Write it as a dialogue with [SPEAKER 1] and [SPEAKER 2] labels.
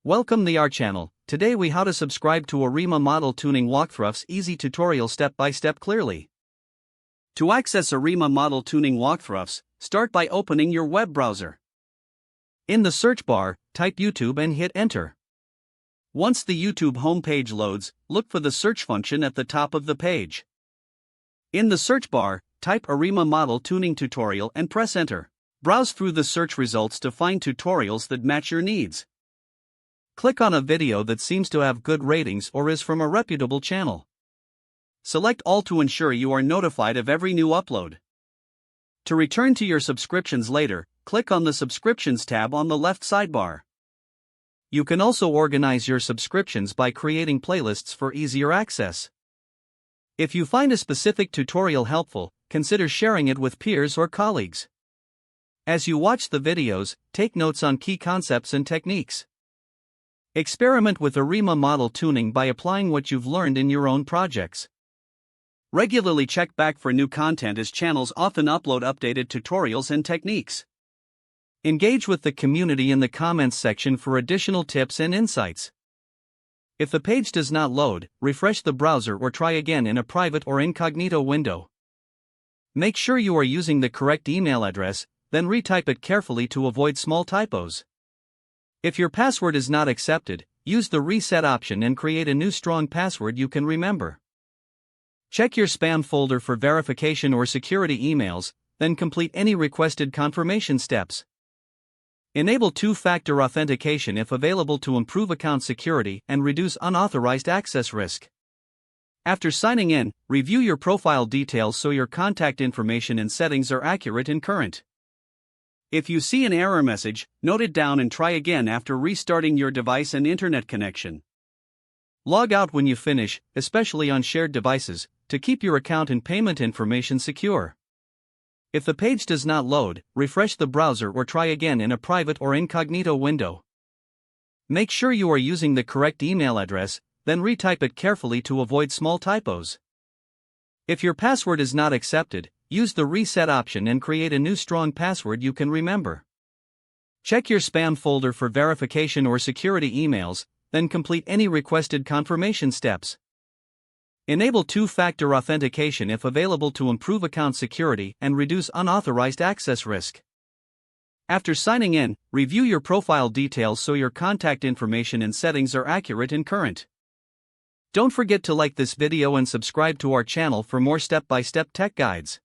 [SPEAKER 1] Welcome to our channel. Today we how to subscribe to ARIMA model tuning walkthroughs easy tutorial step by step clearly. To access ARIMA model tuning walkthroughs, start by opening your web browser. In the search bar, type YouTube and hit enter. Once the YouTube homepage loads, look for the search function at the top of the page. In the search bar, type ARIMA model tuning tutorial and press enter. Browse through the search results to find tutorials that match your needs. Click on a video that seems to have good ratings or is from a reputable channel. Select all to ensure you are notified of every new upload. To return to your subscriptions later, click on the Subscriptions tab on the left sidebar. You can also organize your subscriptions by creating playlists for easier access. If you find a specific tutorial helpful, consider sharing it with peers or colleagues. As you watch the videos, take notes on key concepts and techniques. Experiment with ARIMA model tuning by applying what you've learned in your own projects. Regularly check back for new content as channels often upload updated tutorials and techniques. Engage with the community in the comments section for additional tips and insights. If the page does not load, refresh the browser or try again in a private or incognito window. Make sure you are using the correct email address, then retype it carefully to avoid small typos. If your password is not accepted, use the reset option and create a new strong password you can remember. Check your spam folder for verification or security emails, then complete any requested confirmation steps. Enable two-factor authentication if available to improve account security and reduce unauthorized access risk. After signing in, review your profile details so your contact information and settings are accurate and current. If you see an error message, note it down and try again after restarting your device and internet connection. Log out when you finish, especially on shared devices, to keep your account and payment information secure. If the page does not load, refresh the browser or try again in a private or incognito window. Make sure you are using the correct email address, then retype it carefully to avoid small typos. If your password is not accepted, use the reset option and create a new strong password you can remember. Check your spam folder for verification or security emails, then complete any requested confirmation steps. Enable two-factor authentication if available to improve account security and reduce unauthorized access risk. After signing in, review your profile details so your contact information and settings are accurate and current. Don't forget to like this video and subscribe to our channel for more step-by-step tech guides.